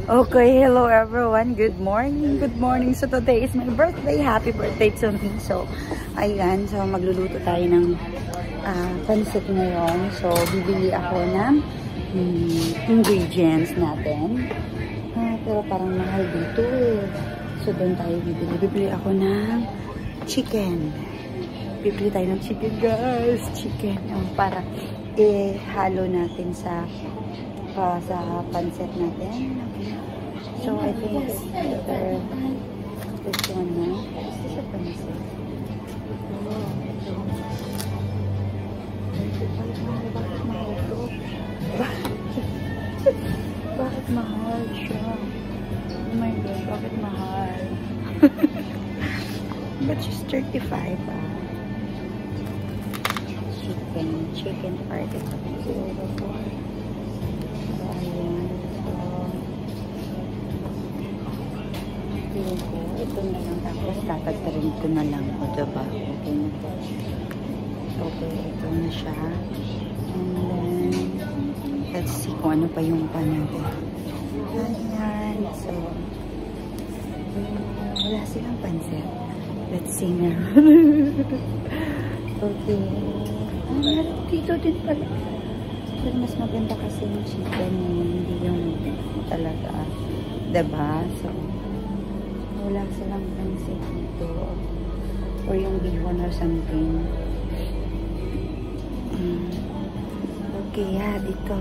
Okay, hello everyone. Good morning. Good morning. So today is my birthday. Happy birthday to me. So, ayan. So, magluluto tayo ng pansit ngayon. So, bibili ako ng ingredients natin. Pero parang mahal dito eh. So, doon tayo bibili. Bibili ako ng chicken. Bibili tayo ng chicken, guys. Chicken. Para ihalo natin sa pancit natin. Okay. So, I think it's better this one na. This is a pancit. Bakit mahal siya? Oh my God, bakit mahal? But just 35 Chicken part ito. Ito na lang, tapos tatagtarin ko na lang o diba? Okay na po. Okay, ito na siya. And then let's see kung ano pa yung natin. Ayan. So wala silang pansit. Let's see na. Okay. Dito din pala. Pero mas maganda kasi yung chicken, hindi yung talaga. Diba? So wala silang pansit dito. Or yung bihon or something. Okay, dito.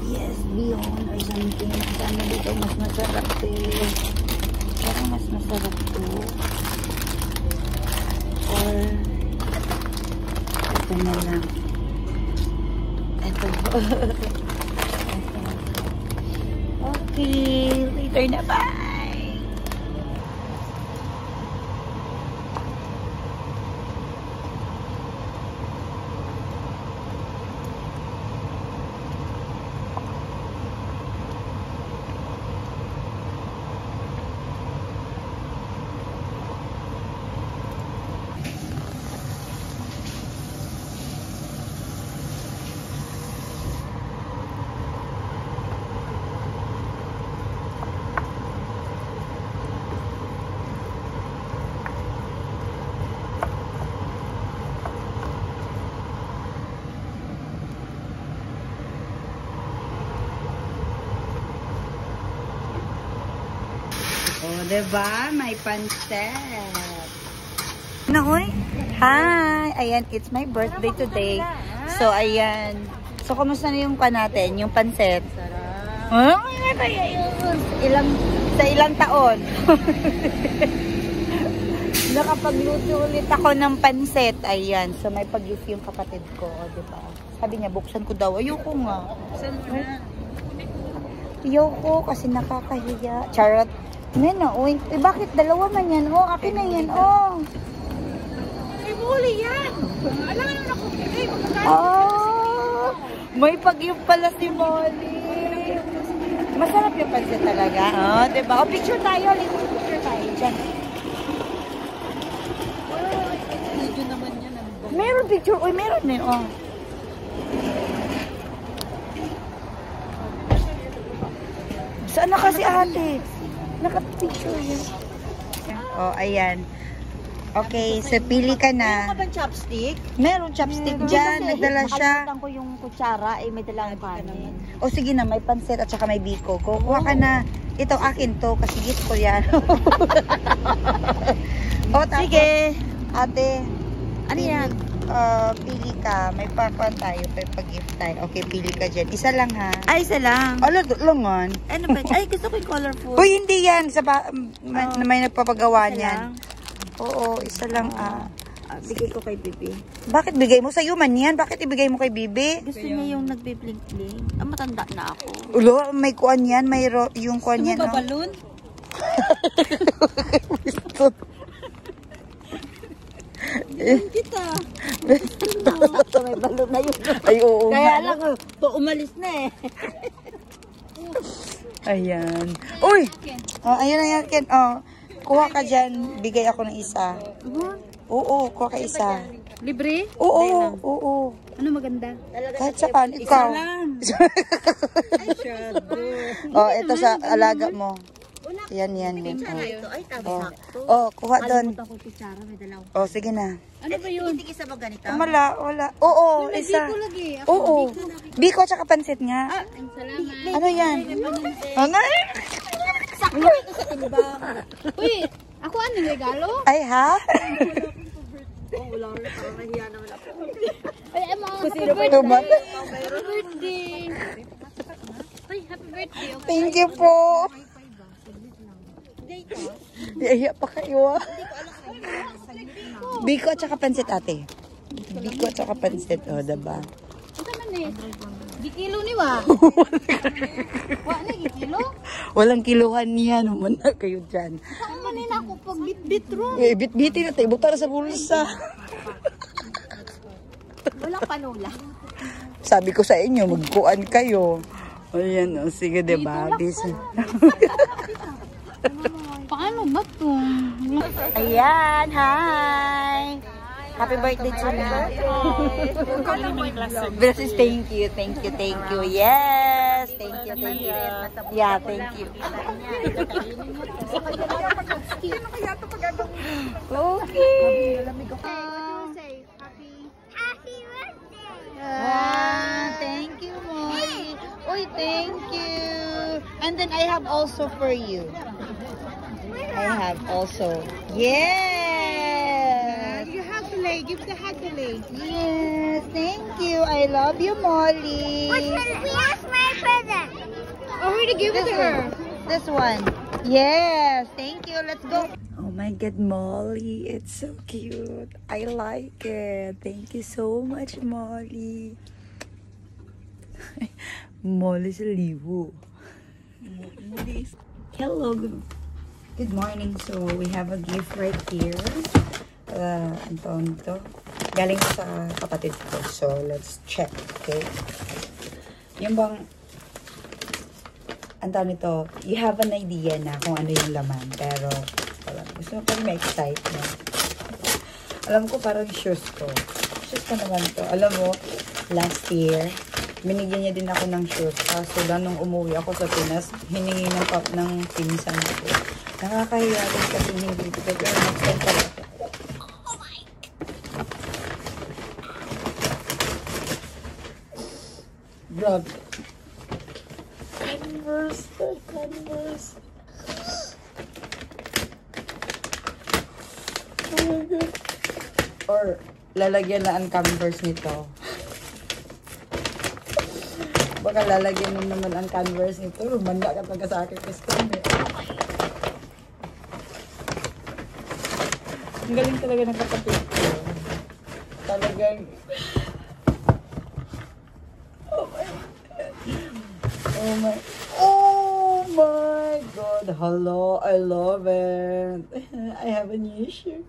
Yes, bihon or something. Sana dito mas masarap eh. Parang mas masarap to. Or ito na lang. Ito. Okay, later na ba? Diba? May pansit. Nahoy? Hi! Ayan, it's my birthday today. So, ayan. So, kumusta na yung natin? Yung pansit? Sarap. Sa ilang taon. Nakapagluto ulit ako ng pansit. Ayan. So, may pag-gift yung kapatid ko. Diba? Sabi niya, buksan ko daw. Ayoko nga. Buksan mo na. Ayoko kasi nakakahiya. Charot. Nena, uy. Bakit dalawa man yan? Oh, akin na yan. Oh. May muli yan. Alam mo na kung oh. May pag-gift pala si Molly. Masarap yung pansit talaga. Oh, diba? Oh, picture tayo. Picture tayo. Diyan. video naman yan. Meron picture. Uy, meron din. Oh. Saan na kasi ate? Naka-picture yan. Oh, ayan. Okay, so pili ka na. Meron ka bang chopstick? Meron chopstick dyan. Nagdala siya. Nakalimutan ko yung kutsara. May dalang kanin. O sige na, may pansit at saka may biko. Kuha ka na. Ito akin to kasi gift ko yan. O, sige. Ate. Ano yan? Pili ka. May pakuan tayo. May pag-gift tayo. Okay, pili ka dyan. Isa lang ha. Ay, isa lang. Ala, langan. Ano ba? Ay, gusto ko yung colorful. Uy, hindi yan. May nagpapagawa niyan. Oo, isa lang. Bigay ko kay Bibi. Bakit bigay mo? Sa'yo man yan. Bakit ibigay mo kay Bibi? Gusto niya yung nagbe-blink-blink. Matanda na ako. Ulo, may kuan yan. May yung kuan yan. Gusto mo ba balloon? Kita. May balon na yun. Ay, oo. Kaya lang, umalis na eh. Ayan. Uy! Oh, ayun na yan. Oh, kuha ka dyan. Bigay ako ng isa. Oo, kuha ka isa. Libre? Oo, oo. Ano maganda? Kahit saan, ikaw. Isa lang. Oh, ito sa alaga mo. Yan. Oh, kuha doon. Oh, sige na. Ano ba yun? Hindi isa ba ganito? Wala. Oo, isa. Oo. Biko tsaka pansit nga. Salamat. Ano yan? Ano? Uy, ako anong regalo? Ay, ha? Wala rin. Parang nahiya naman ako. Ay, happy Tumat. birthday. Ay, happy birthday. Thank you po. Iiyak pa kayo, ah. Biko at saka pansit, ate. Biko at saka pansit, oh, diba? Ito man eh. Gikilo ni wa. Wa na gikilo? Walang kiluhan niya naman na kayo dyan. Saan man ako pag bit-bit ron? Eh, bit-bitin na tayo. Butar sa bulsa. Walang panula. Sabi ko sa inyo, magkuan kayo. Ayan, oh, sige, diba? Paano ba to? Ayan, hi! Happy birthday, Chula. Blessings, thank you. Yes, thank you. Yeah, thank you. Okay. Thank you, Molly. Uy, thank you. And then I have also for you. Yes. You have to lay. Give the hug to lay. Yes, thank you. I love you, Molly. Where's my present? Already give it to her. This one. Yes, thank you. Let's go. Oh my God, Molly. It's so cute. I like it. Thank you so much, Molly. Molly sa liwo. Hello. Good morning. So, we have a gift right here. Ito. Galing sa kapatid ko. So, let's check. Okay. Yung bang, ang tawag nito, you have an idea na kung ano yung laman. Pero, gusto mo pa rin ma-excite mo. Alam ko parang shoes ko. Shoes ko naman to. Alam mo, last year, binigyan niya din ako ng shoes. Kaso lang nung umuwi ako sa Pinas, hiningi ng pinsan ko. Nakakahiya rin kasi hindi ko. Pero next time pala. Grabe. Converse. Oh my God. Or, lalagyan na ang Converse nito. Baka lalagyan mo naman ang Converse nito. Rumanda ka talaga sa akin. Ang galing talaga ng kapatid ko. Talagang... Oh my God. Hello. I love it. I have a new shoe.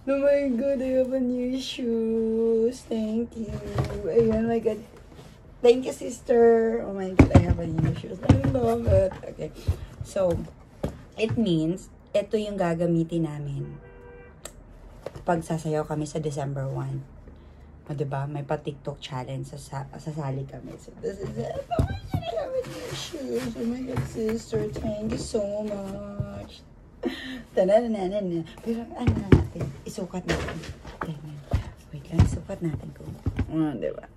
Oh my God, I have a new shoes. Thank you. Oh my God. Thank you, sister. Oh my God, I have a new shoes. I love it. Okay. So, it means, ito yung gagamitin namin pag sasayaw kami sa December 1. O, diba? May pa-TikTok challenge. Sasali kami. So, this is it. Oh my God, I have a new shoes. Oh my God, sister. Thank you so much. Tananana. Pero ano na natin? Isukat natin. Ganyan. Wait lang, isukat natin kung diba?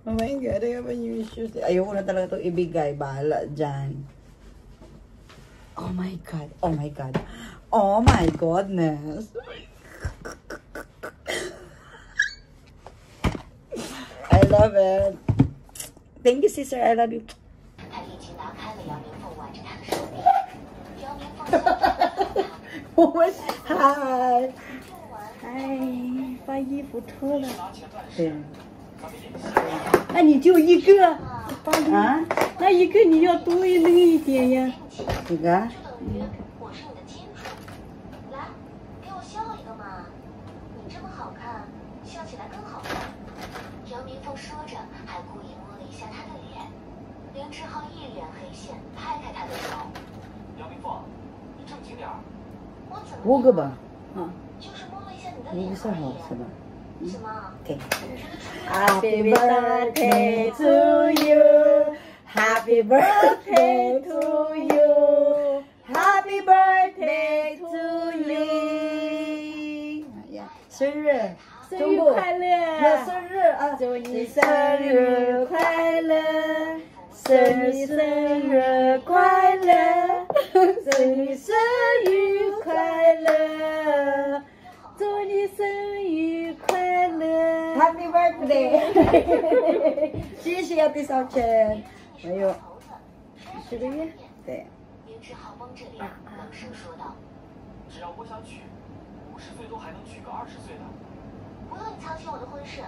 Oh my God, I have a new shoes. Ayoko na talaga itong ibigay. Bahala dyan. Oh my God. Oh my God. Oh my goodness. I love it. Thank you, sister. I love you. Hi. Hi. 把衣服脱了。对。那你就一个。啊？那一个你要多那个一点呀。这个。5个吧。啊。你是好是吧？Okay. Happy birthday to you. Happy birthday to you. Happy birthday to you. 生日，生日快乐！生日啊！祝你生日快乐！生日快乐！祝你生日快乐！祝你生日快乐 ！Happy birthday！ 谢谢第少钱，还有这个月，对。明知好风这里冷声说道：“只要我想娶，50岁都还能娶个20岁的。不用你操心我的婚事，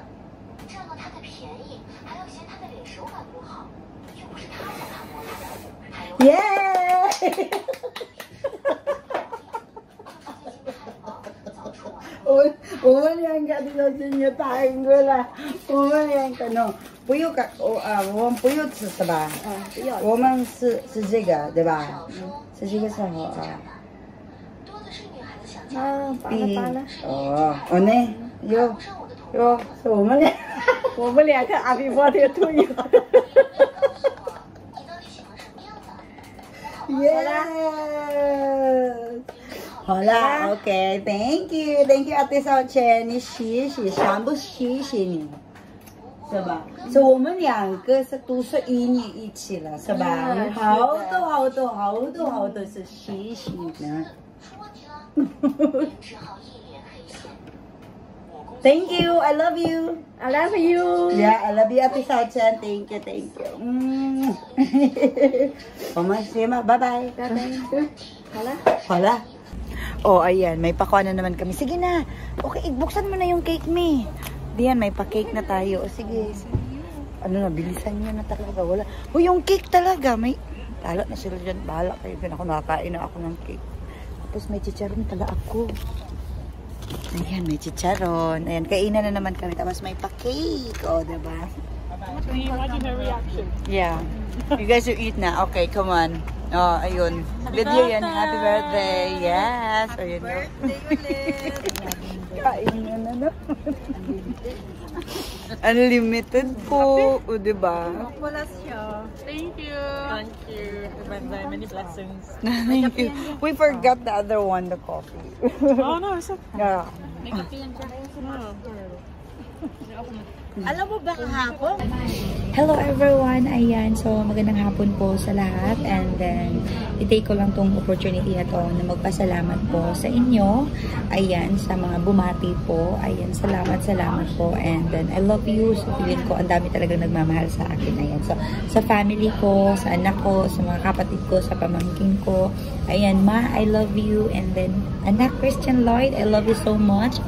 占了他的便宜，还要嫌他的脸手感不好，又不是他想看过他的，还有耶！我们两个都今年太过了，我们两个呢，不用我们不用吃是吧？不要。我们是这个对吧？是这个时候啊。多的是女孩子想嫁。罢了。哦呢，有，是我们俩，我们两个Happy birthday to you。你到底喜欢什么样的？耶！好啦 ，OK，Thank you，Thank you， 阿弟少钱，你谢谢，全部谢谢你，是吧？是我们两个是都是一年一起了，是吧？好多是谢谢你。出问题了，只好一脸黑线。Thank you，I love you，I love you。Yeah，I love you， 阿弟少钱 ，Thank you，我們先嘛，拜拜。好啦。Oh, ayan. May pakuha na naman kami. Sige na. Okay, buksan mo na yung cake me. Diyan, may pa-cake na tayo. O, sige. Ano na, bilisan niya na talaga. Wala. O, yung cake talaga. May, tala na sila dyan. Bahala kayo. Ako nakakain na ako ng cake. Tapos may chicharon tala ako. Ayan, may chicharon. Ayan, kainan na naman kami. Tapos may pa-cake. O, diba? Can you imagine her reaction? Yeah. You guys will eat na. Okay, come on. Oh, ayun. Video yan. Happy birthday. Yes. Ayun. Birthday ulit. Kain na naman. Unlimited po. O, diba? Wala siya. Thank you. Thank you. Many blessings. Thank you. We forgot the other one, the coffee. Oh, no. It's okay. Yeah. May kape yan siya. Alam mo ba kahapon? Hello everyone! Ayan, so magandang hapon po sa lahat, and then i-take ko lang tong opportunity na to na magpasalamat po sa inyo. Ayan, sa mga bumati po. Ayan, salamat po, and then I love you. So feeling ko ang dami talagang nagmamahal sa akin. Ayan, so sa family ko, sa anak ko, sa mga kapatid ko, sa pamangkin ko. Ayan, Ma, I love you, and then anak Christian Lloyd, I love you so much.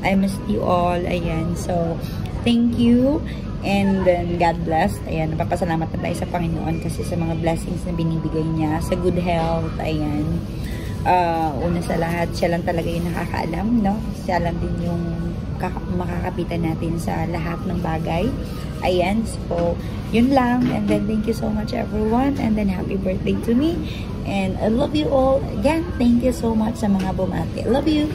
I miss you all. Ayan, so thank you, and then God bless. Ayan, napapasalamat na tayo sa Panginoon kasi sa mga blessings na binibigay niya, sa good health. Ayan, una sa lahat, siya lang talaga yung nakakaalam, no? Siya lang din yung makakapitan natin sa lahat ng bagay. Ayan, so yun lang, and then thank you so much everyone, and then happy birthday to me, and I love you all. Again, thank you so much sa mga bumati. I love you.